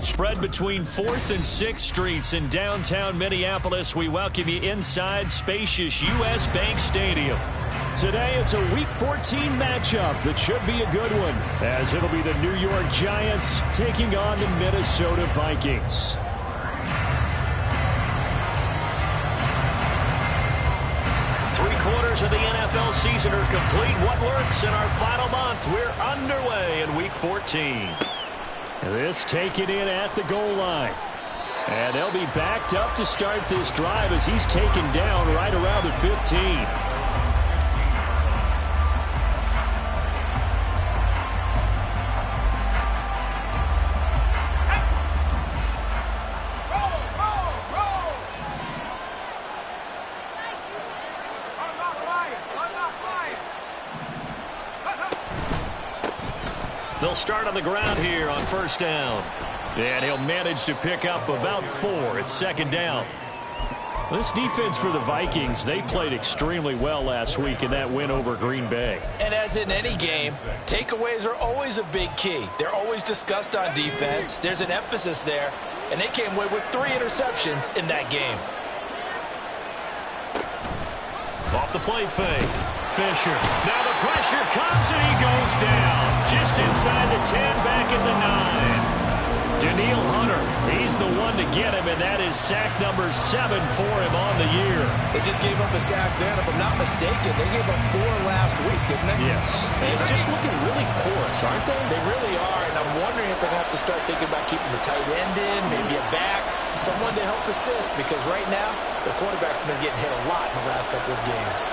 Spread between 4th and 6th Streets in downtown Minneapolis. We welcome you inside spacious U.S. Bank Stadium. Today it's a Week 14 matchup that should be a good one, as it'll be the New York Giants taking on the Minnesota Vikings. Three-quarters of the NFL season are complete. What lurks in our final month? We're underway in Week 14. This taken in at the goal line. And they'll be backed up to start this drive as he's taken down right around the 15. They'll start on the ground here on first down. And he'll manage to pick up about 4 at second down. This defense for the Vikings, they played extremely well last week in that win over Green Bay. And as in any game, takeaways are always a big key. They're always discussed on defense. There's an emphasis there. And they came away with 3 interceptions in that game. Off the play fake. Fisher. Now the pressure comes and he goes down. Just inside the 10, back at the 9. Danielle Hunter, he's the one to get him, and that is sack number 7 for him on the year. They just gave up a sack then. If I'm not mistaken, they gave up 4 last week, didn't they? Yes. They're just looking really porous, aren't they? They really are, and I'm wondering if they're going to have to start thinking about keeping the tight end in, maybe a back, someone to help assist, because right now, the quarterback's been getting hit a lot in the last couple of games.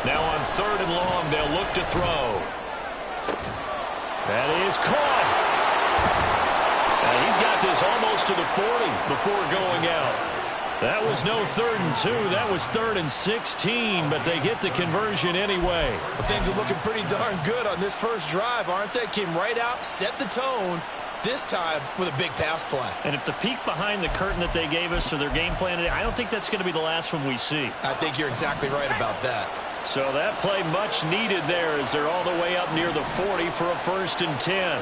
Now on 3rd and long, they'll look to throw. That is caught. And he's got this almost to the 40 before going out. That was no 3rd and 2. That was 3rd and 16, but they get the conversion anyway. Well, things are looking pretty darn good on this first drive, aren't they? Came right out, set the tone, this time with a big pass play. And if the peek behind the curtain that they gave us or their game plan today, I don't think that's going to be the last one we see. I think you're exactly right about that. So that play much needed there as they're all the way up near the 40 for a 1st and 10.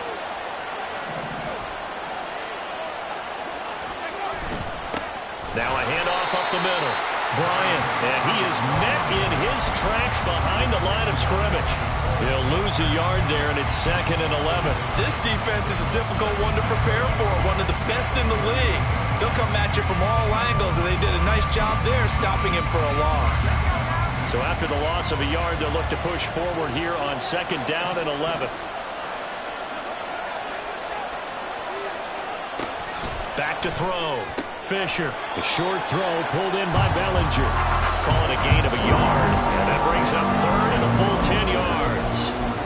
Now a handoff up the middle. Bryant, and he is met in his tracks behind the line of scrimmage. He'll lose a yard there, and it's 2nd and 11. This defense is a difficult one to prepare for, one of the best in the league. They'll come at you from all angles, and they did a nice job there stopping him for a loss. So after the loss of a yard, they'll look to push forward here on 2nd down and 11. Back to throw. Fisher. A short throw pulled in by Bellinger. Calling a gain of a yard. And that brings up 3rd and a full 10 yards.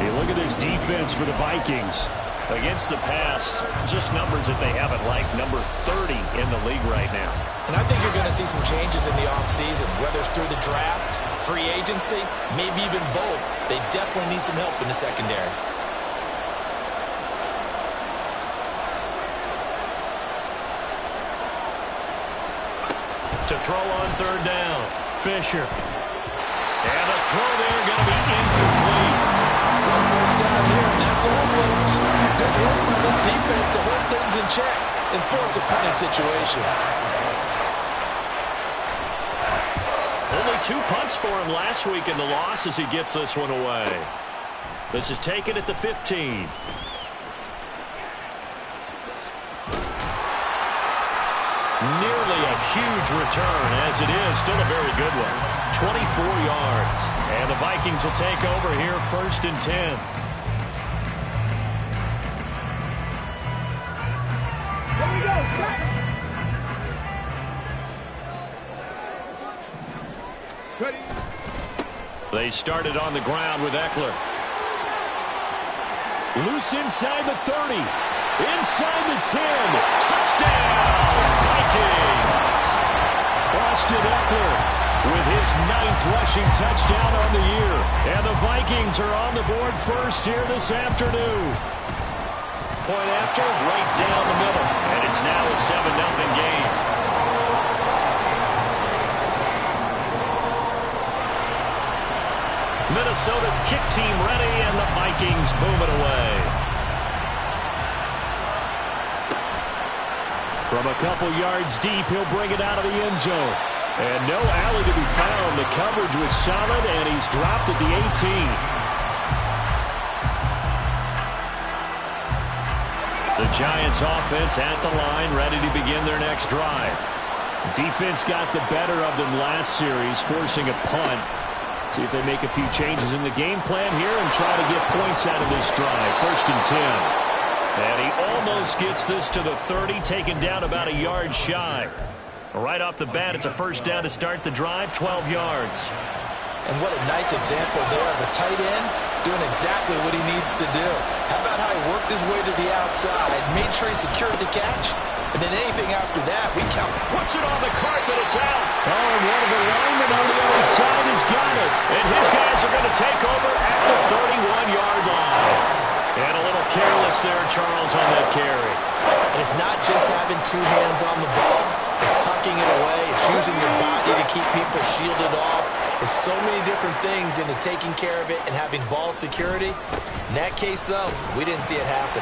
Hey, look at this defense for the Vikings. Against the pass, just numbers that they haven't liked. Number 30 in the league right now. And I think you're going to see some changes in the offseason, whether it's through the draft, free agency, maybe even both. They definitely need some help in the secondary. To throw on 3rd down, Fisher. And a throw there going to be incomplete. Well, first down here, and that's all, folks. Good work by this defense to hold things in check and force a punting situation. Only 2 punts for him last week in the loss as he gets this one away. This is taken at the 15. Nearly a huge return, as it is still a very good one. 24 yards. And the Vikings will take over here 1st and 10. Here we go. Ready? They started on the ground with Eckler. Loose inside the 30. Inside the 10. Touchdown, Vikings! Austin Eckler with his 9th rushing touchdown on the year. And the Vikings are on the board first here this afternoon. Point after, right down the middle. And it's now a 7-0 game. Minnesota's kick team ready, and the Vikings boom it away. From a couple yards deep, he'll bring it out of the end zone. And no alley to be found. The coverage was solid, and he's dropped at the 18. The Giants offense at the line, ready to begin their next drive. Defense got the better of them last series, forcing a punt. See if they make a few changes in the game plan here and try to get points out of this drive. 1st and 10. And he almost gets this to the 30, taken down about a yard shy. Right off the bat, it's a 1st down to start the drive, 12 yards. And what a nice example there of a tight end doing exactly what he needs to do. How about how he worked his way to the outside, made sure he secured the catch, and then anything after that, we count. Puts it on the carpet, it's out. Oh, and one of the linemen on the other side has got it. And his guys are going to take over at the 31-yard line. And a little careless there, Charles, on that carry. And it's not just having 2 hands on the ball. It's tucking it away. It's using your body to keep people shielded off. It's so many different things into taking care of it and having ball security. In that case, though, we didn't see it happen.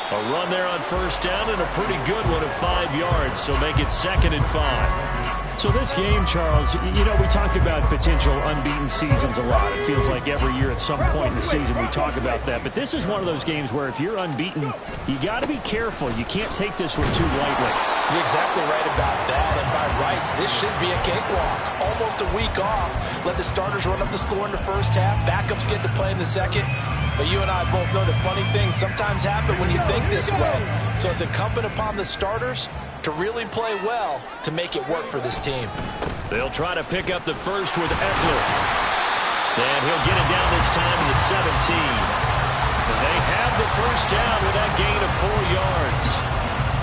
A run there on 1st down and a pretty good one of 5 yards, so make it 2nd and 5. So this game, Charles, you know, we talk about potential unbeaten seasons a lot. It feels like every year at some point in the season we talk about that. But this is one of those games where if you're unbeaten, you got to be careful. You can't take this one too lightly. You're exactly right about that. And by rights, this should be a cakewalk. Almost a week off. Let the starters run up the score in the 1st half. Backups get to play in the 2nd. But you and I both know that funny things sometimes happen when you think this way. So it's incumbent upon the starters to really play well to make it work for this team. They'll try to pick up the 1st with Eckler. And he'll get it down this time to the 17. And they have the 1st down with that gain of 4 yards.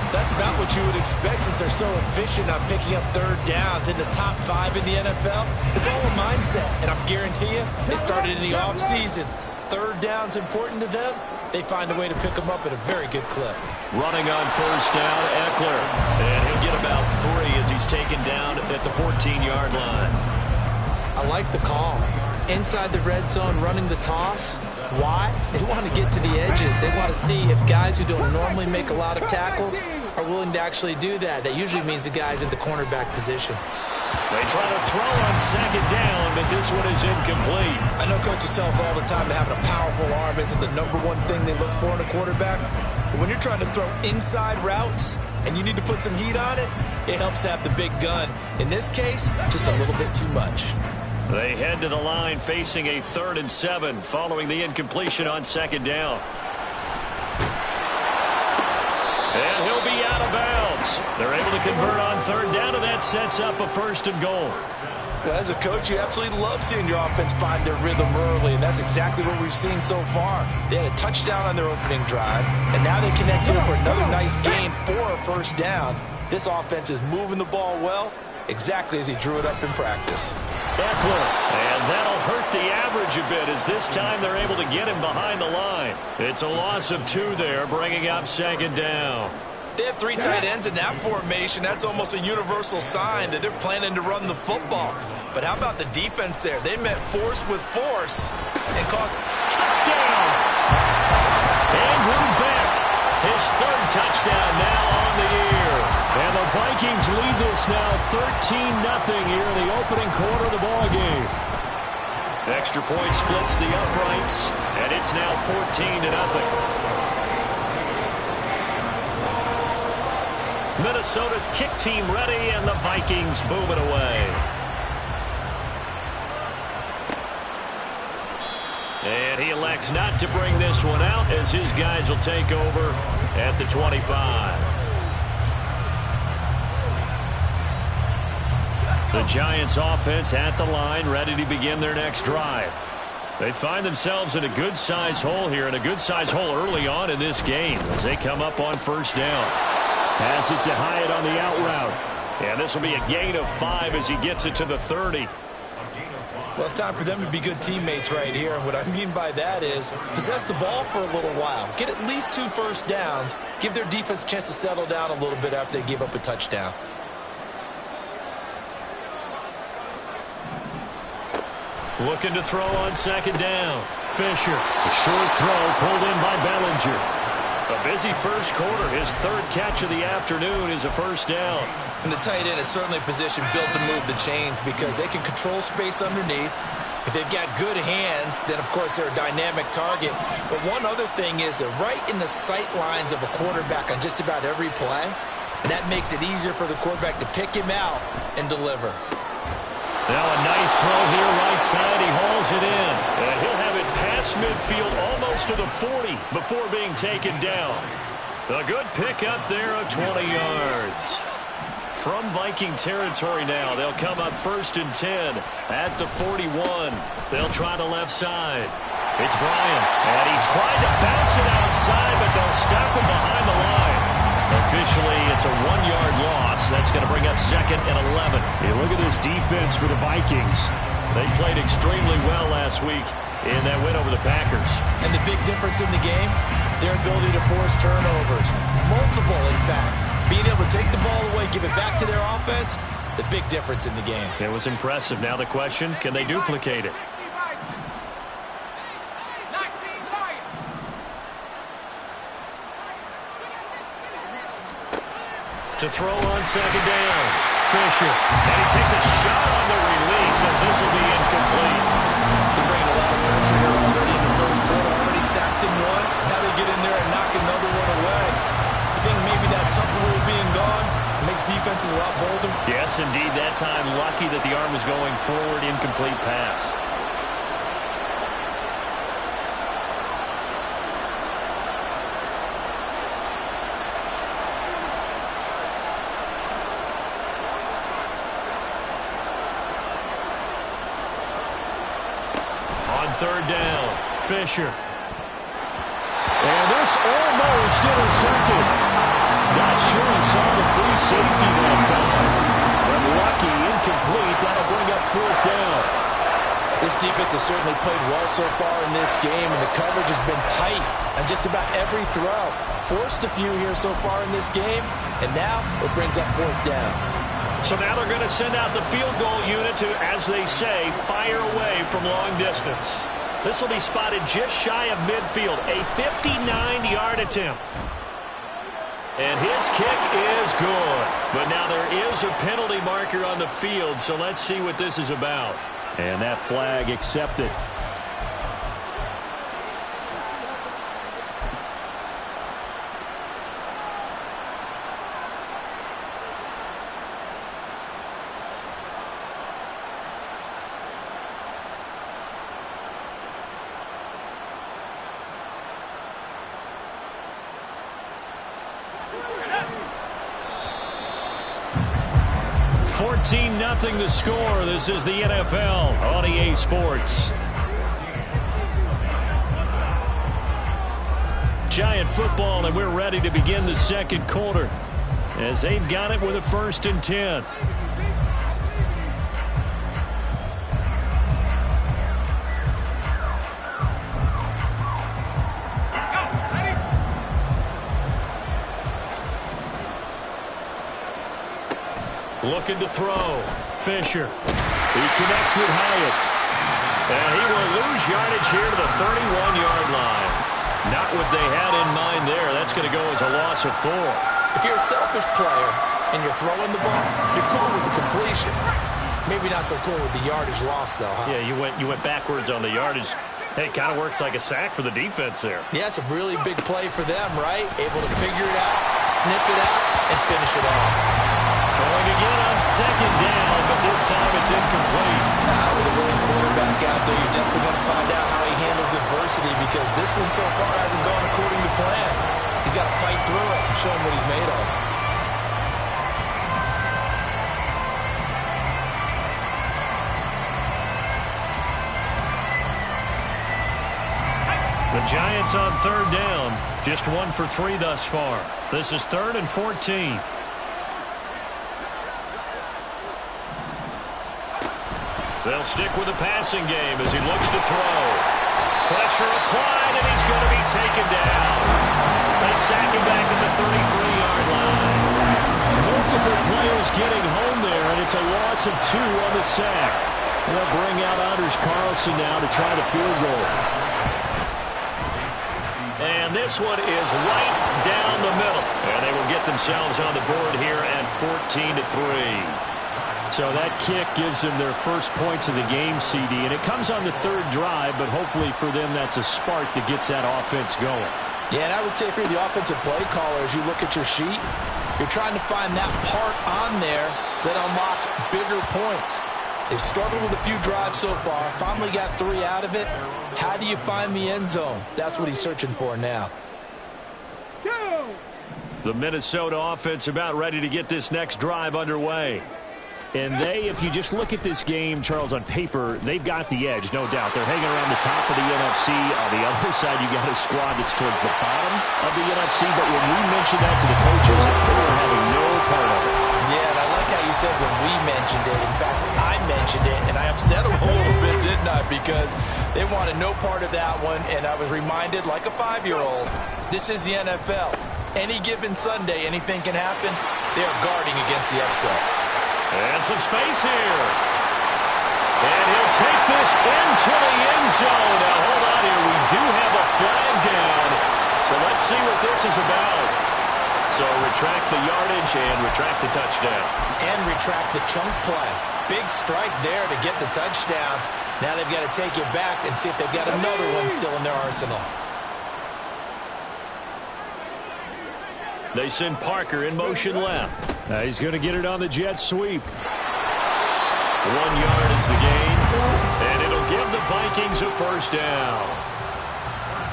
That's about what you would expect since they're so efficient on picking up 3rd downs in the top 5 in the NFL. It's all a mindset, and I guarantee you, they started in the offseason. 3rd down's important to them. They find a way to pick them up at a very good clip. Running on 1st down, Eckler. And he'll get about 3 as he's taken down at the 14-yard line. I like the call. Inside the red zone, running the toss. Why? They want to get to the edges. They want to see if guys who don't normally make a lot of tackles are willing to actually do that. That usually means the guy's in the cornerback position. They try to throw on 2nd down, but this one is incomplete. I know coaches tell us all the time that having a powerful arm isn't the #1 thing they look for in a quarterback. But when you're trying to throw inside routes and you need to put some heat on it, it helps have the big gun. In this case, just a little bit too much. They head to the line facing a 3rd and 7 following the incompletion on 2nd down. And he'll be out of bounds. They're able to convert on 3rd down, and that sets up a 1st and goal. As a coach, you absolutely love seeing your offense find their rhythm early, and that's exactly what we've seen so far. They had a touchdown on their opening drive, and now they connected for another nice gain for a 1st down. This offense is moving the ball well, exactly as he drew it up in practice. Eckler, and that'll hurt the average a bit as this time they're able to get him behind the line. It's a loss of 2 there, bringing up 2nd down. They have 3 tight ends in that formation. That's almost a universal sign that they're planning to run the football. But how about the defense there? They met force with force and caused touchdown. Andrew Beck, his 3rd touchdown now on the year. And the Vikings lead this now 13-0 here in the opening quarter of the ballgame. Extra point splits the uprights, and it's now 14-0. Minnesota's kick team ready, and the Vikings boom it away. And he elects not to bring this one out as his guys will take over at the 25. The Giants offense at the line, ready to begin their next drive. They find themselves in a good-sized hole here, and a good-sized hole early on in this game as they come up on first down. Pass it to Hyatt on the out route. And this will be a gain of 5 as he gets it to the 30. Well, it's time for them to be good teammates right here. And what I mean by that is possess the ball for a little while. Get at least 2 first downs. Give their defense a chance to settle down a little bit after they give up a touchdown. Looking to throw on second down. Fisher. A short throw pulled in by Bellinger. A busy first quarter. His 3rd catch of the afternoon is a first down. And the tight end is certainly a position built to move the chains because they can control space underneath. If they've got good hands, then, of course, they're a dynamic target. But one other thing is they're right in the sight lines of a quarterback on just about every play. And that makes it easier for the quarterback to pick him out and deliver. Now a nice throw here right side. He hauls it in. And he'll have it past midfield almost to the 40 before being taken down. A good pick up there of 20 yards. From Viking territory now, they'll come up 1st and 10 at the 41. They'll try the left side. It's Bryant, and he tried to bounce it outside, but they'll stop him behind the line. Officially, it's a 1-yard loss. That's going to bring up 2nd and 11. Hey, look at this defense for the Vikings. They played extremely well last week in that win over the Packers. And the big difference in the game, their ability to force turnovers. Multiple, in fact. Being able to take the ball away, give it back to their offense, the big difference in the game. It was impressive. Now the question, can they duplicate it? To throw on second down, Fisher. And he takes a shot on the release as this will be incomplete. They're bringing a lot of pressure here already in the first quarter. Already sacked him once. How they get in there and knock another one away. I think maybe that Tucker rule being gone makes defenses a lot bolder. Yes, indeed. That time, lucky that the arm was going forward, incomplete pass. On 3rd down, Fisher. And this almost intercepted. Not sure he saw the free safety that time. But lucky, incomplete. That'll bring up 4th down. This defense has certainly played well so far in this game, and the coverage has been tight on just about every throw. Forced a few here so far in this game, and now it brings up 4th down. So now they're going to send out the field goal unit to, as they say, fire away from long distance. This will be spotted just shy of midfield, a 59-yard attempt. And his kick is good. But now there is a penalty marker on the field, so let's see what this is about. And that flag accepted. Nothing the score. This is the NFL on EA Sports. Giant football, and we're ready to begin the second quarter as they've got it with a 1st and 10. Looking to throw. Fisher. He connects with Hyatt. And he will lose yardage here to the 31-yard line. Not what they had in mind there. That's going to go as a loss of 4. If you're a selfish player and you're throwing the ball, you're cool with the completion. Maybe not so cool with the yardage loss, though, huh? Yeah, you went backwards on the yardage. Hey, it kind of works like a sack for the defense there. Yeah, it's a really big play for them, right? Able to figure it out, sniff it out, and finish it off. Throwing again on second down, but this time it's incomplete. With a rookie quarterback out there, you're definitely going to find out how he handles adversity because this one so far hasn't gone according to plan. He's got to fight through it and show him what he's made of. The Giants on third down. Just 1 for 3 thus far. This is 3rd and 14. They'll stick with the passing game as he looks to throw. Pressure applied, and he's going to be taken down. They sack him back at the 33-yard line. Multiple players getting home there, and it's a loss of 2 on the sack. They'll bring out Anders Carlson now to try the field goal. And this one is right down the middle. And they will get themselves on the board here at 14-3. So that kick gives them their first points of the game, CD. And it comes on the 3rd drive, but hopefully for them that's a spark that gets that offense going. Yeah, and I would say if you're the offensive play caller, as you look at your sheet, you're trying to find that part on there that unlocks bigger points. They've struggled with a few drives so far, finally got 3 out of it. How do you find the end zone? That's what he's searching for now. The Minnesota offense about ready to get this next drive underway. And they, if you just look at this game, Charles, on paper, they've got the edge, no doubt. They're hanging around the top of the NFC. On the other side, you got a squad that's towards the bottom of the NFC. But when we mentioned that to the coaches, they were having no part of it. Yeah, and I like how you said when we mentioned it. In fact, I mentioned it, and I upset them a little bit, didn't I? Because they wanted no part of that one, and I was reminded, like a 5-year-old, this is the NFL. Any given Sunday, anything can happen. They are guarding against the upset. And some space here. And he'll take this into the end zone. Now, hold on here. We do have a flag down. So let's see what this is about. So retract the yardage and retract the touchdown. And retract the chunk play. Big strike there to get the touchdown. Now they've got to take it back and see if they've got another one still in their arsenal. They send Parker in motion left. He's going to get it on the jet sweep. 1 yard is the gain, and it'll give the Vikings a first down.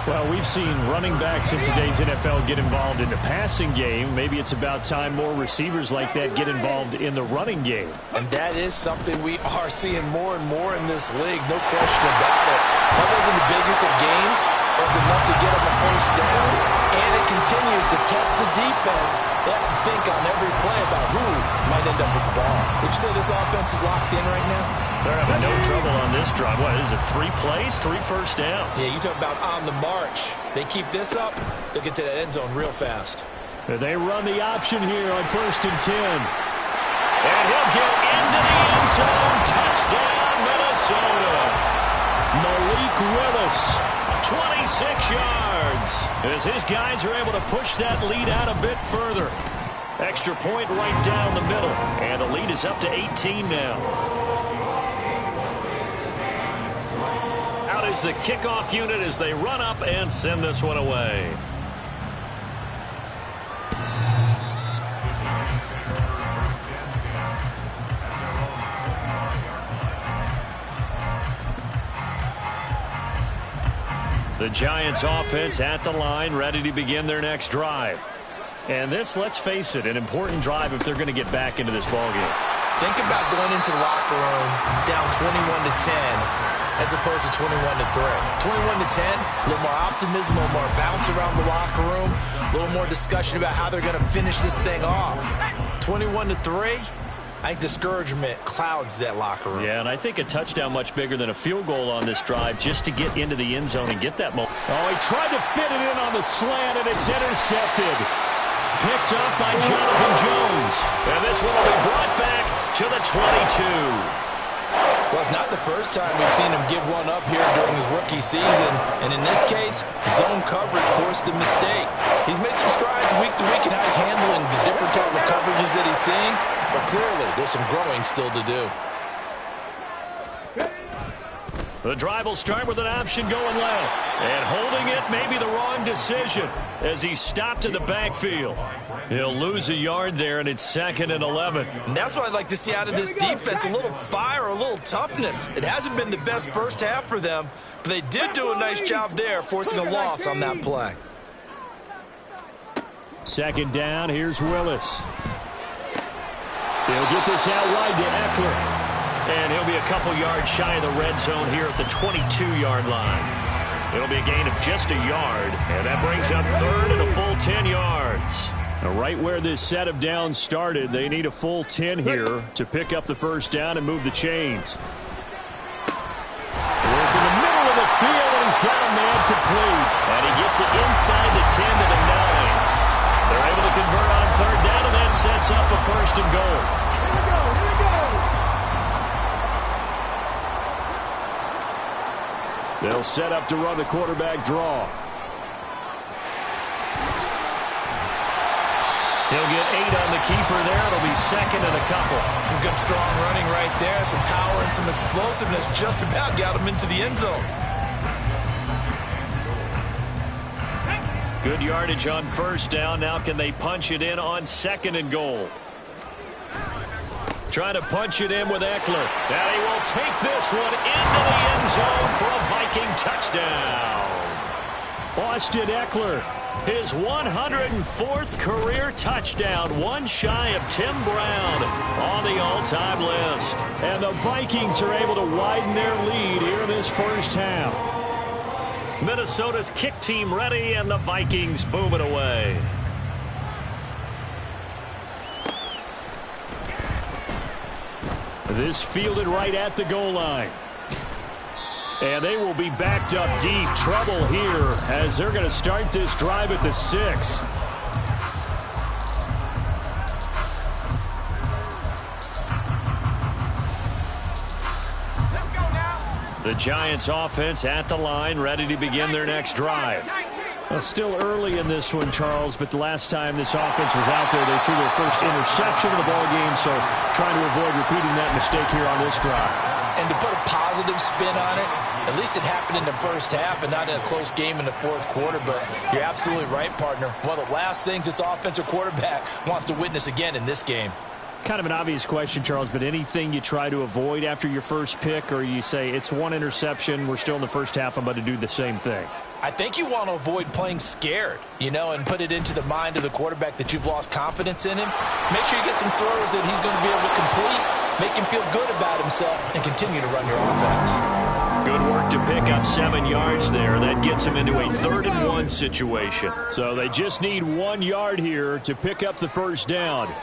Well, we've seen running backs in today's NFL get involved in the passing game. Maybe it's about time more receivers like that get involved in the running game. And that is something we are seeing more and more in this league, no question about it. That wasn't the biggest of gains. That's enough to get them a first down, and it continues to test the defense. They have to think on every play about who might end up with the ball. Would you say this offense is locked in right now? They're having no trouble on this drive. What is it, 3 plays, 3 first downs? Yeah, you talk about on the march. They keep this up, they'll get to that end zone real fast. They run the option here on 1st and 10. And he'll get into the end zone. Touchdown, Minnesota. Malik Willis. 26 yards as his guys are able to push that lead out a bit further. Extra point right down the middle, and the lead is up to 18 now. Out is the kickoff unit as they run up and send this one away. The Giants offense at the line, ready to begin their next drive. And this, let's face it, an important drive if they're going to get back into this ballgame. Think about going into the locker room down 21-10 as opposed to 21-3. 21-10, a little more optimism, a little more bounce around the locker room, a little more discussion about how they're going to finish this thing off. 21-3. I think discouragement clouds that locker room. Yeah, and I think a touchdown much bigger than a field goal on this drive just to get into the end zone and get that moment. Oh, he tried to fit it in on the slant, and it's intercepted. Picked up by Jonathan Jones. And this one will be brought back to the 22. Well, it's not the first time we've seen him give one up here during his rookie season. And in this case, zone coverage forced the mistake. He's made some strides week to week in how he's handling the different type of coverages that he's seeing. But clearly, there's some growing still to do. The drive will start with an option going left. And holding it may be the wrong decision as he stopped in the backfield. He'll lose a yard there, and it's 2nd and 11. And that's what I'd like to see out of this defense, a little fire, a little toughness. It hasn't been the best first half for them, but they did do a nice job there, forcing a loss on that play. 2nd down, here's Willis. He'll get this out wide to Eckler. And he'll be a couple yards shy of the red zone here at the 22-yard line. It'll be a gain of just a yard, and that brings up third and a full 10 yards. Now, right where this set of downs started, they need a full 10 here to pick up the first down and move the chains. Work in the middle of the field, and he's got a man complete. And he gets it inside the 10 to the 9. They're able to convert on third down, and that sets up a first and goal. Here we go, here we go. They'll set up to run the quarterback draw. He'll get 8 on the keeper there. It'll be second and a couple. Some good, strong running right there. Some power and some explosiveness just about got him into the end zone. Good yardage on first down. Now can they punch it in on second and goal? Trying to punch it in with Eckler. Now he will take this one into the end zone for a Viking touchdown. Austin Eckler, his 104th career touchdown, one shy of Tim Brown on the all-time list. And the Vikings are able to widen their lead here in this first half. Minnesota's kick team ready, and the Vikings boom it away. This fielded right at the goal line. And they will be backed up deep. Trouble here as they're going to start this drive at the 6. The Giants offense at the line, ready to begin their next drive. Well, still early in this one, Charles, but the last time this offense was out there, they threw their first interception of the ball game, so trying to avoid repeating that mistake here on this drive. And to put a positive spin on it, at least it happened in the first half and not in a close game in the fourth quarter, but you're absolutely right, partner. One of the last things this offensive quarterback wants to witness again in this game. Kind of an obvious question, Charles, but anything you try to avoid after your first pick, or you say it's one interception, we're still in the first half, I'm about to do the same thing? I think you want to avoid playing scared, and put it into the mind of the quarterback that you've lost confidence in him. Make sure you get some throws that he's going to be able to complete, make him feel good about himself, and continue to run your offense. Good work to pick up 7 yards there. That gets him into a 3rd and 1 situation. So they just need 1 yard here to pick up the first down.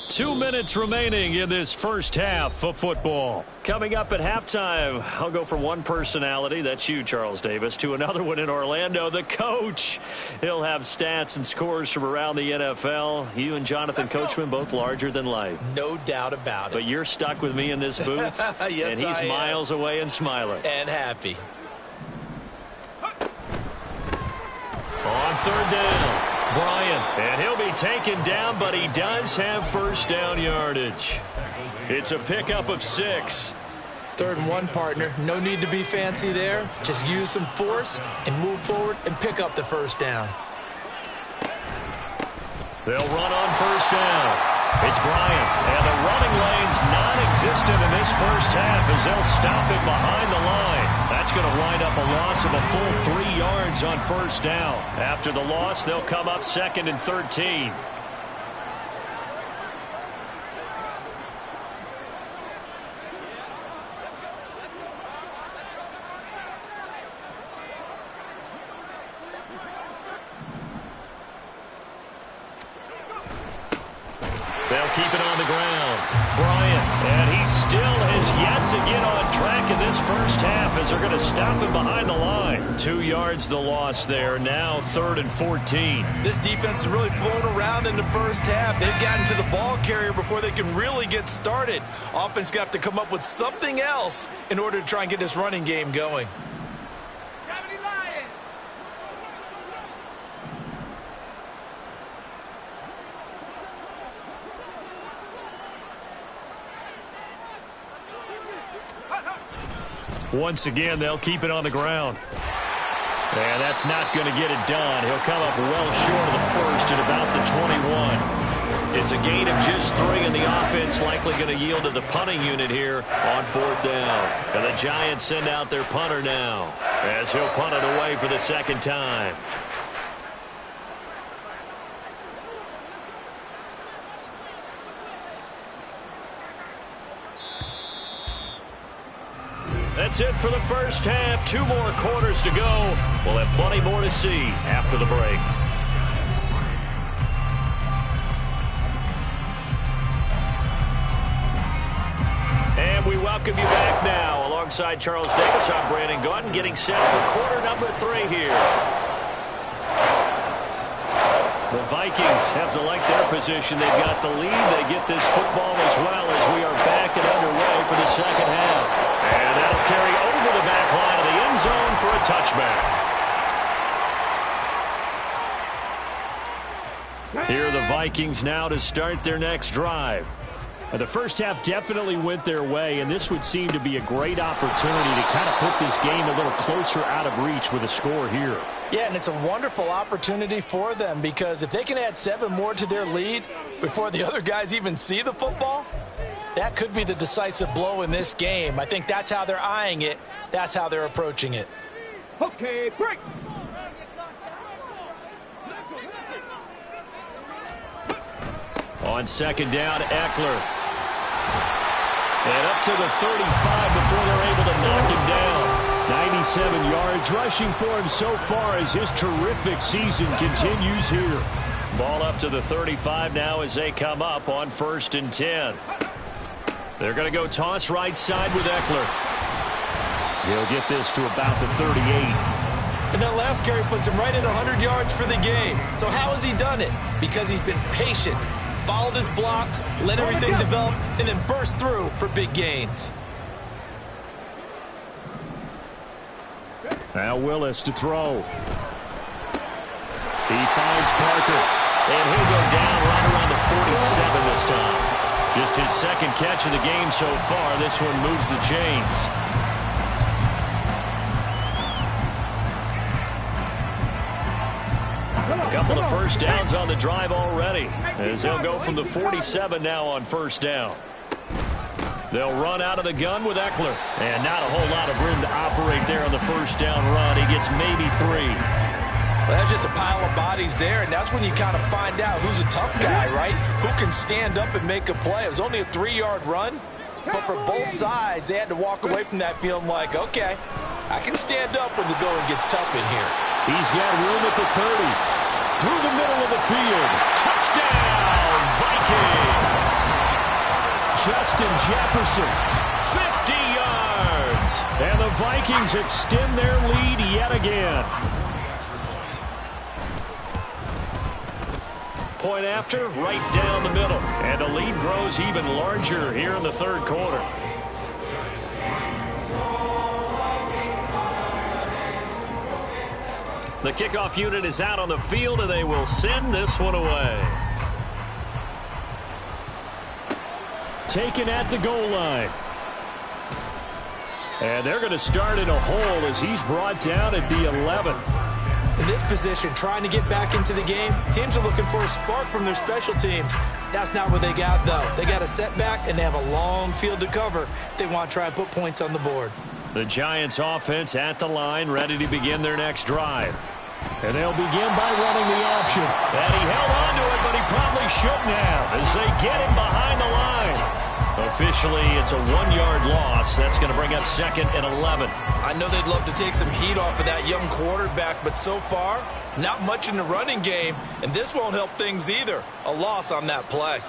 Two minutes remaining in this first half of football. Coming up at halftime, I'll go from one personality, that's you, Charles Davis, to another one in Orlando, the coach. He'll have stats and scores from around the NFL. You and Jonathan Coachman, both larger than life. No doubt about it. But you're stuck with me in this booth, yes, and he's miles away and smiling. And happy. On third down, Bryant, and he'll be taken down, but he does have first down yardage. It's a pickup of 6. 3rd and 1, partner. No need to be fancy there. Just use some force and move forward and pick up the first down. They'll run on first down. It's Bryant, and the running lane's non-existent in this first half as they'll stop it behind the line. That's going to wind up a loss of a full 3 yards on first down. After the loss, they'll come up 2nd and 13. They'll keep it on the ground. Bryant, and he still has yet to get on track in this first half as they're going to stop him behind the line. 2 yards the loss there. Now 3rd and 14. This defense has really flown around in the first half. They've gotten to the ball carrier before they can really get started. Offense got to come up with something else in order to try and get this running game going. Once again, they'll keep it on the ground. And that's not going to get it done. He'll come up well short of the first at about the 21. It's a gain of just 3, and the offense likely going to yield to the punting unit here on 4th down. And the Giants send out their punter now as he'll punt it away for the 2nd time. That's it for the first half. 2 more quarters to go. We'll have plenty more to see after the break. And we welcome you back now. Alongside Charles Davis, I'm Brandon Gaudin, getting set for quarter number 3 here. The Vikings have to like their position. They've got the lead. They get this football as well as we are back and underway for the 2nd half. And that'll carry over the back line of the end zone for a touchback. Here are the Vikings now to start their next drive. The first half definitely went their way, and this would seem to be a great opportunity to kind of put this game a little closer out of reach with a score here. Yeah, and it's a wonderful opportunity for them because if they can add 7 more to their lead before the other guys even see the football, that could be the decisive blow in this game. I think that's how they're eyeing it. That's how they're approaching it. Okay, break. On 2nd down, Eckler. And up to the 35 before they're able to knock him down. 97 yards rushing for him so far as his terrific season continues here. Ball up to the 35 now as they come up on 1st and 10. They're going to go toss right side with Eckler. He'll get this to about the 38. And that last carry puts him right at 100 yards for the game. So how has he done it? Because he's been patient, followed his blocks, let everything develop, and then burst through for big gains. Now Willis to throw. He finds Parker. And he'll go down right around the 47 this time. Just his 2nd catch of the game so far. This one moves the chains. A couple of first downs on the drive already, as they'll go from the 47 now on 1st down. They'll run out of the gun with Eckler. And not a whole lot of room to operate there on the 1st down run. He gets maybe 3. Well, that's just a pile of bodies there, and that's when you kind of find out who's a tough guy, right? Who can stand up and make a play. It was only a 3-yard run, but for both sides, they had to walk away from that feeling like, okay, I can stand up when the going gets tough in here. He's got room at the 30. Through the middle of the field. Touchdown, Vikings! Justin Jefferson. 50 yards! And the Vikings extend their lead yet again. Point after, right down the middle. And the lead grows even larger here in the 3rd quarter. The kickoff unit is out on the field, and they will send this one away. Taken at the goal line. And they're going to start in a hole as he's brought down at the 11. In this position, trying to get back into the game, teams are looking for a spark from their special teams. That's not what they got, though. They got a setback, and they have a long field to cover if they want to try and put points on the board. The Giants offense at the line, ready to begin their next drive. And they'll begin by running the option. And he held on to it, but he probably shouldn't have as they get him behind the line. Officially, it's a 1-yard loss. That's going to bring up 2nd and 11. I know they'd love to take some heat off of that young quarterback, but so far, not much in the running game, and this won't help things either. A loss on that play.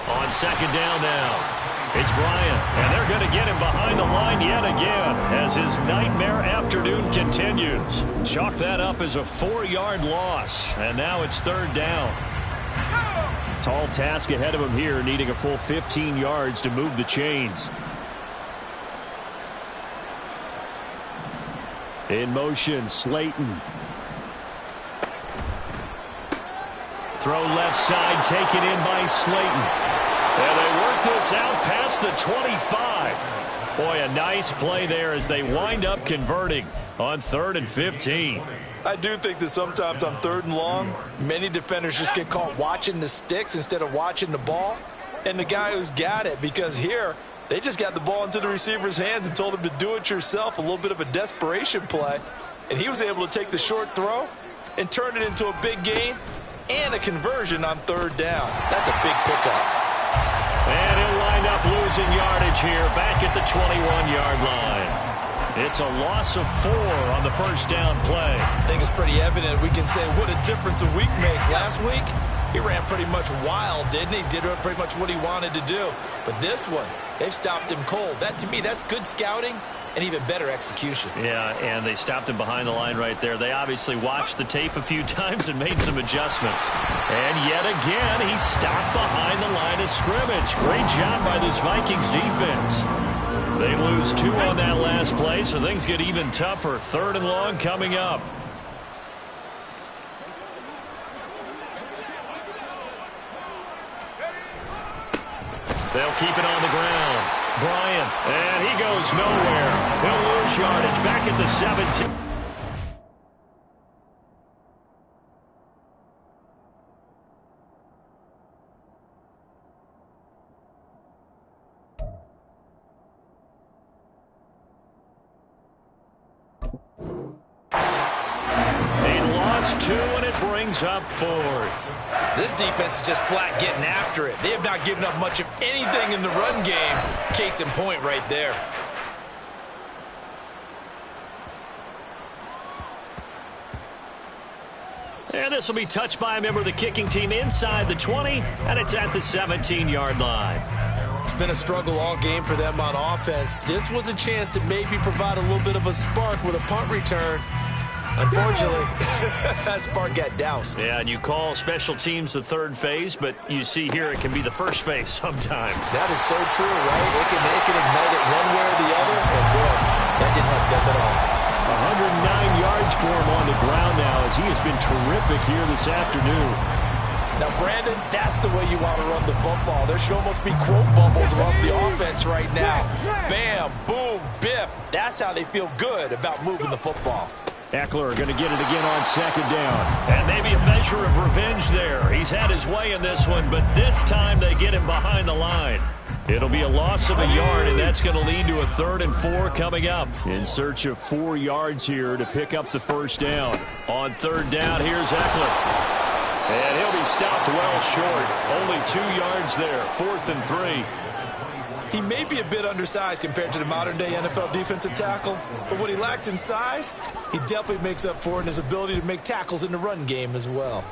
On 2nd down now. It's Bryant, and they're going to get him behind the line yet again as his nightmare afternoon continues. Chalk that up as a 4-yard loss, and now it's 3rd down. Tall task ahead of him here, needing a full 15 yards to move the chains. In motion, Slayton. Throw left side, taken in by Slayton. And they work this out past the 25. Boy, a nice play there as they wind up converting on 3rd and 15. I do think that sometimes on 3rd and long, many defenders just get caught watching the sticks instead of watching the ball. And the guy who's got it, because here, they just got the ball into the receiver's hands and told him to do it yourself, a little bit of a desperation play. And he was able to take the short throw and turn it into a big gain and a conversion on 3rd down. That's a big pickup. And he'll wind up losing yardage here back at the 21-yard line. It's a loss of 4 on the first down play. I think it's pretty evident. We can say what a difference a week makes. Last week, he ran pretty much wild, didn't he? Did pretty much what he wanted to do. But this one, they've stopped him cold. That, to me, that's good scouting and even better execution. Yeah, and they stopped him behind the line right there. They obviously watched the tape a few times and made some adjustments. And yet again, he stopped behind the line of scrimmage. Great job by this Vikings defense. They lose 2 on that last play, so things get even tougher. 3rd and long coming up. They'll keep it on the ground. Bryant, and he goes nowhere. He'll lose yardage back at the 17. They lost 2, and it brings up 4th. This defense is just flat getting after it. They have not given up much of anything in the run game. Case in point right there. And this will be touched by a member of the kicking team inside the 20, and it's at the 17-yard line. It's been a struggle all game for them on offense. This was a chance to maybe provide a little bit of a spark with a punt return. Unfortunately, that spark got doused. Yeah, and you call special teams the 3rd phase, but you see here it can be the 1st phase sometimes. That is so true, right? It can ignite it one way or the other, and boy, that didn't help them at all. 109 yards for him on the ground now as he has been terrific here this afternoon. Now, Brandon, that's the way you want to run the football. There should almost be quote bubbles above the offense right now. Bam, boom, biff. That's how they feel good about moving the football. Eckler going to get it again on 2nd down. And maybe a measure of revenge there. He's had his way in this one, but this time they get him behind the line. It'll be a loss of a yard, and that's going to lead to a 3rd and 4 coming up. In search of 4 yards here to pick up the first down. On 3rd down, here's Eckler. And he'll be stopped well short. Only 2 yards there, 4th and 3. He may be a bit undersized compared to the modern-day NFL defensive tackle, but what he lacks in size, he definitely makes up for in his ability to make tackles in the run game as well.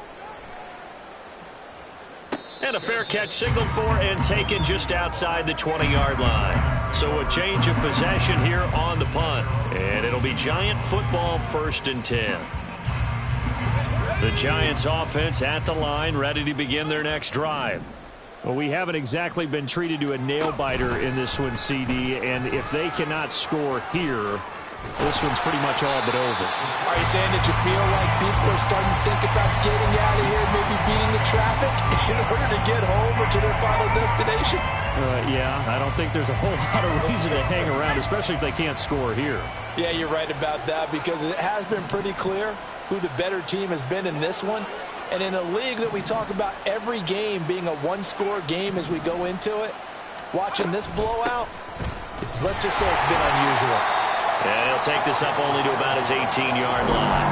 And a fair catch signaled for and taken just outside the 20-yard line. So a change of possession here on the punt. And it'll be Giant football 1st and 10. The Giants offense at the line, ready to begin their next drive. Well, we haven't exactly been treated to a nail-biter in this one, CD, and if they cannot score here, this one's pretty much all but over. Are you saying that you feel like people are starting to think about getting out of here, maybe beating the traffic in order to get home or to their final destination? Yeah, I don't think there's a whole lot of reason to hang around, especially if they can't score here. Yeah, you're right about that because it has been pretty clear who the better team has been in this one. And in a league that we talk about every game being a one-score game as we go into it, watching this blowout, let's just say it's been unusual. And he'll take this up only to about his 18-yard line.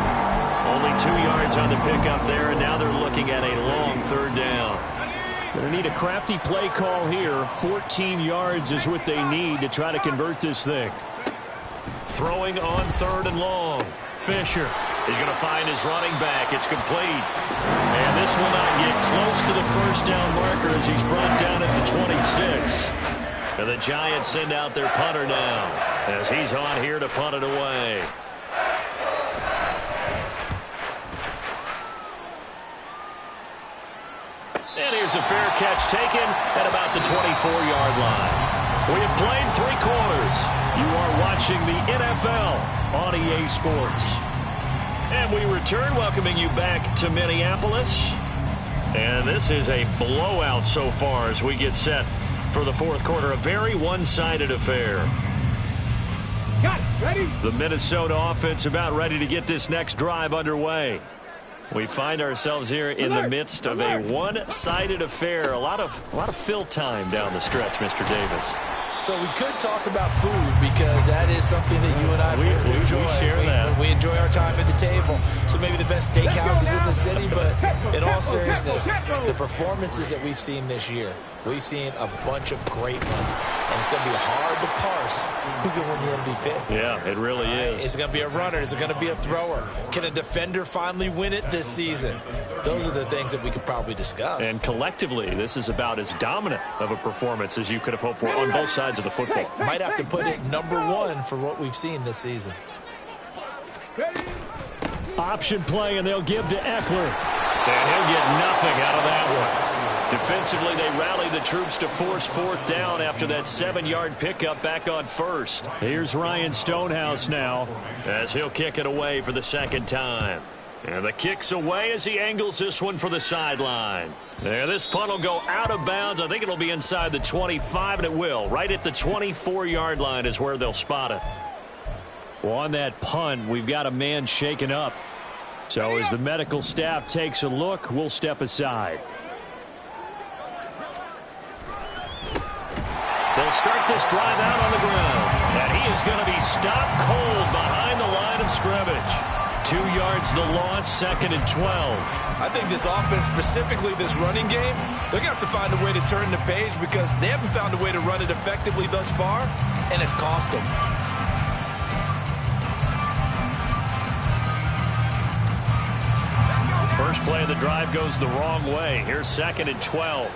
Only 2 yards on the pickup there, and now they're looking at a long 3rd down. Going to need a crafty play call here. 14 yards is what they need to try to convert this thing. Throwing on 3rd and long. Fisher. He's going to find his running back. It's complete. And this will not get close to the first down marker as he's brought down at the 26. And the Giants send out their punter now as he's on here to punt it away. And here's a fair catch taken at about the 24-yard line. We have played 3 quarters. You are watching the NFL on EA Sports. And we return, welcoming you back to Minneapolis. And this is a blowout so far as we get set for the 4th quarter. A very one-sided affair. Got it. Ready? The Minnesota offense about ready to get this next drive underway. We find ourselves here in the midst of a one-sided affair. A lot of fill time down the stretch, Mr. Davis. So we could talk about food because that is something that you and I enjoy. We share that. We enjoy our time at the table. So maybe the best steakhouses in the city, but in all seriousness, the performances that we've seen this year, we've seen a bunch of great ones. And it's going to be hard to parse who's going to win the MVP. Yeah, it really is. Is it going to be a runner? Is it going to be a thrower? Can a defender finally win it this season? Those are the things that we could probably discuss. And collectively, this is about as dominant of a performance as you could have hoped for on both sides of the football. Might have to put it #1 for what we've seen this season. Option play, and they'll give to Eckler. And he'll get nothing out of that one. Defensively, they rally the troops to force 4th down after that 7-yard pickup back on 1st. Here's Ryan Stonehouse now as he'll kick it away for the 2nd time. And the kick's away as he angles this one for the sideline. And this punt will go out of bounds. I think it'll be inside the 25, and it will. Right at the 24-yard line is where they'll spot it. Well, on that punt, we've got a man shaken up. So as the medical staff takes a look, we'll step aside. They'll start this drive out on the ground. And he is going to be stopped cold behind the line of scrimmage. 2 yards the loss, 2nd and 12. I think this offense, specifically this running game, they're going to have to find a way to turn the page because they haven't found a way to run it effectively thus far, and it's cost them. First play of the drive goes the wrong way. Here's 2nd and 12.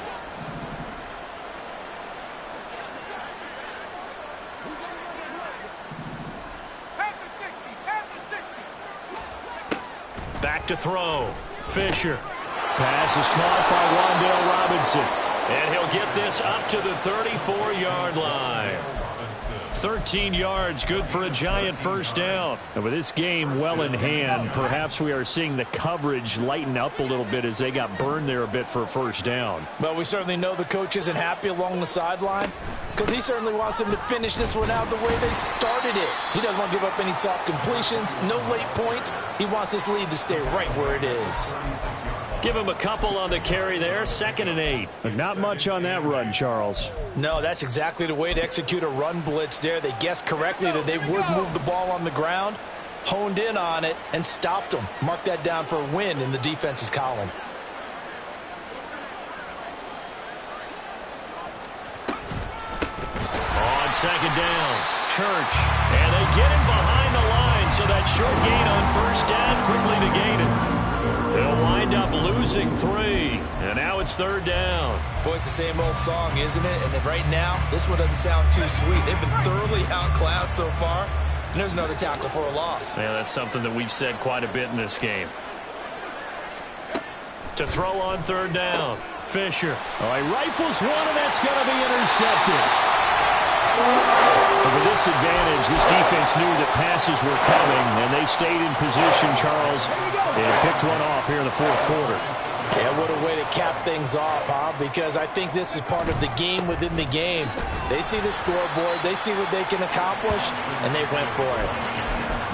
Back to throw. Fisher. Pass is caught by Wan'Dale Robinson. And he'll get this up to the 34-yard line. 13 yards, good for a giant first down. And with this game well in hand, perhaps we are seeing the coverage lighten up a little bit as they got burned there a bit for a first down. Well, we certainly know the coach isn't happy along the sideline because he certainly wants them to finish this one out the way they started it. He doesn't want to give up any soft completions, no late points. He wants his lead to stay right where it is. Give him a couple on the carry there, 2nd and 8. But not much on that run, Charles. No, that's exactly the way to execute a run blitz there. They guessed correctly that they would move the ball on the ground, honed in on it, and stopped them. Mark that down for a win in the defense's column. On 2nd down, Church. And they get him behind the line, so that short gain on 1st down quickly negated. They'll wind up losing 3. And now it's 3rd down. Boy, it's the same old song, isn't it? And right now, this one doesn't sound too sweet. They've been thoroughly outclassed so far. And there's another tackle for a loss. Yeah, that's something that we've said quite a bit in this game. To throw on 3rd down, Fisher. Oh, he rifles one, and that's going to be intercepted. But with this advantage, this defense knew that passes were coming, and they stayed in position, Charles, and picked one off here in the 4th quarter. Yeah, what a way to cap things off, huh? Because I think this is part of the game within the game. They see the scoreboard, they see what they can accomplish, and they went for it.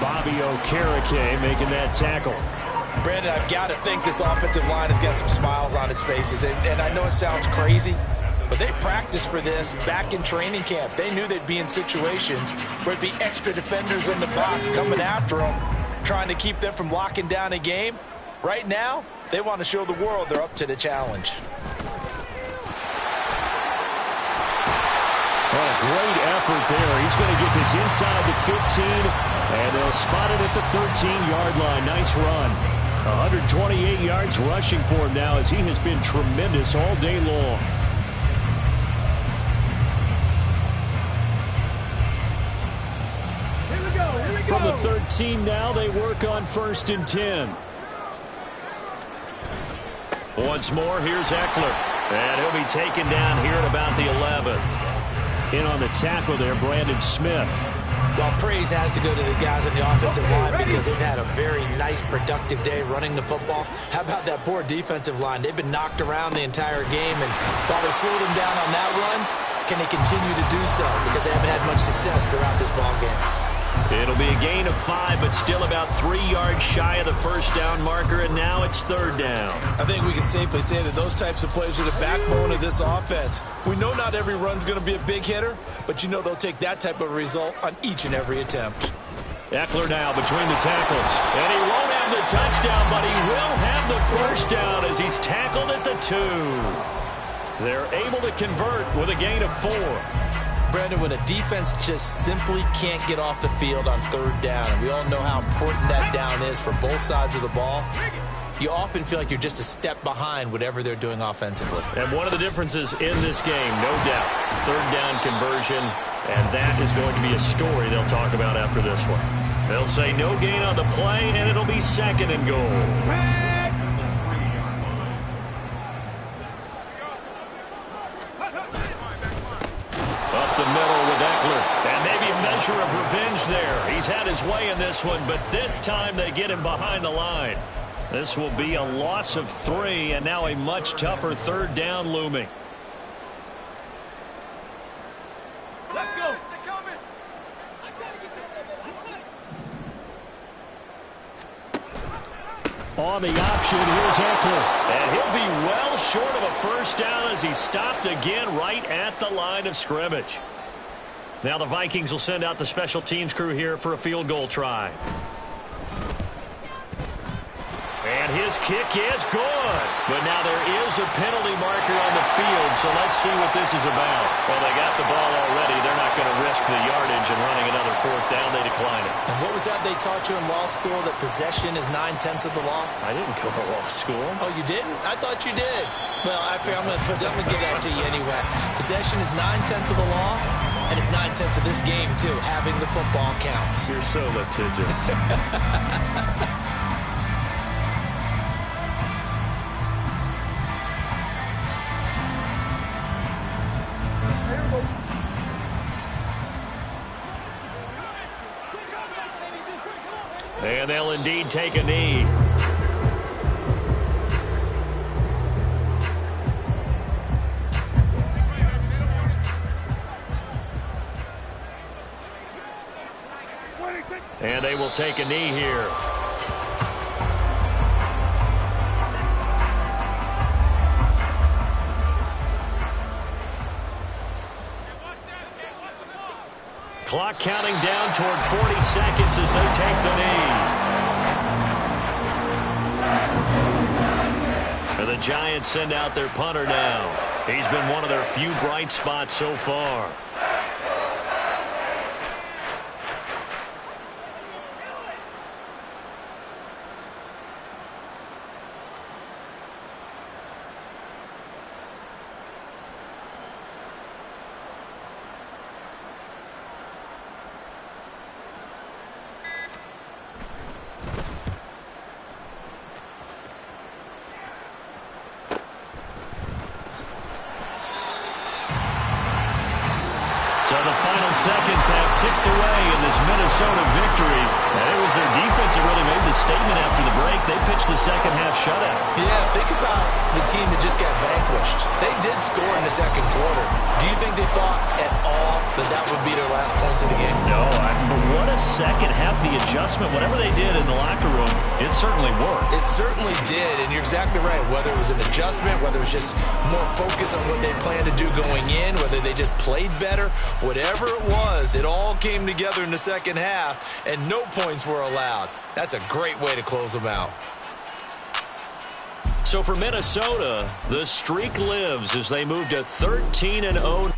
Bobby Okereke making that tackle. Brandon, I've got to think this offensive line has got some smiles on its faces, and I know it sounds crazy, but they practiced for this back in training camp. They knew they'd be in situations where it'd be extra defenders in the box coming after them, trying to keep them from locking down a game. Right now, they want to show the world they're up to the challenge. Well, a great effort there. He's going to get this inside the 15, and they'll spot it at the 13-yard line. Nice run. 128 yards rushing for him now as he has been tremendous all day long. From the 13 now, they work on 1st and 10. Once more, here's Eckler. And he'll be taken down here at about the 11. In on the tackle there, Brandon Smith. Well, praise has to go to the guys on the offensive line because they've had a very nice, productive day running the football. How about that poor defensive line? They've been knocked around the entire game, and while they slowed them down on that run, can they continue to do so? Because they haven't had much success throughout this ball game. It'll be a gain of 5, but still about 3 yards shy of the first down marker, and now it's third down. I think we can safely say that those types of plays are the backbone of this offense. We know not every run's going to be a big hitter, but you know they'll take that type of result on each and every attempt. Eckler now between the tackles, and he won't have the touchdown, but he will have the first down as he's tackled at the 2. They're able to convert with a gain of 4. Brandon, when a defense just simply can't get off the field on third down, and we all know how important that down is for both sides of the ball, you often feel like you're just a step behind whatever they're doing offensively. And one of the differences in this game, no doubt, third down conversion, and that is going to be a story they'll talk about after this one. They'll say no gain on the play, and it'll be second and goal. Up the middle with Eckler, and maybe a measure of revenge there. He's had his way in this one, but this time they get him behind the line. This will be a loss of 3, and now a much tougher third down looming. Let's go. On the option, here's Eckler. And he'll be well short of a first down as he stopped again right at the line of scrimmage. Now the Vikings will send out the special teams crew here for a field goal try. And his kick is good. But now there is a penalty marker on the field, so let's see what this is about. Well, they got the ball already. They're not going to risk the yardage and running another fourth down. They decline it. And what was that they taught you in law school, that possession is 9/10 of the law? I didn't go to law school. Oh, you didn't? I thought you did. Well, I'm going to give that to you anyway. Possession is 9/10 of the law, and it's 9/10 of this game, too. Having the football counts. You're so litigious. And they'll indeed take a knee. And they will take a knee here. Clock counting down toward 40 seconds as they take the knee. And the Giants send out their punter now. He's been one of their few bright spots so far. So the final seconds have ticked away in this Minnesota victory. And it was their defense that really made the statement after the break. They pitched the second half shutout. Yeah, think about the team that just got vanquished. They did score in the second quarter. Do you think they thought at all that that would be their last points of the game? No, but what a second half. The adjustment, whatever they did in the locker room, it certainly worked. It certainly did, and you're exactly right. Whether it was an adjustment, whether it was just more focus on what they planned to do going in, whether they just played better, whatever it was, it all came together in the second half, and no points were allowed. That's a great way to close them out. So for Minnesota, the streak lives as they move to 13-0.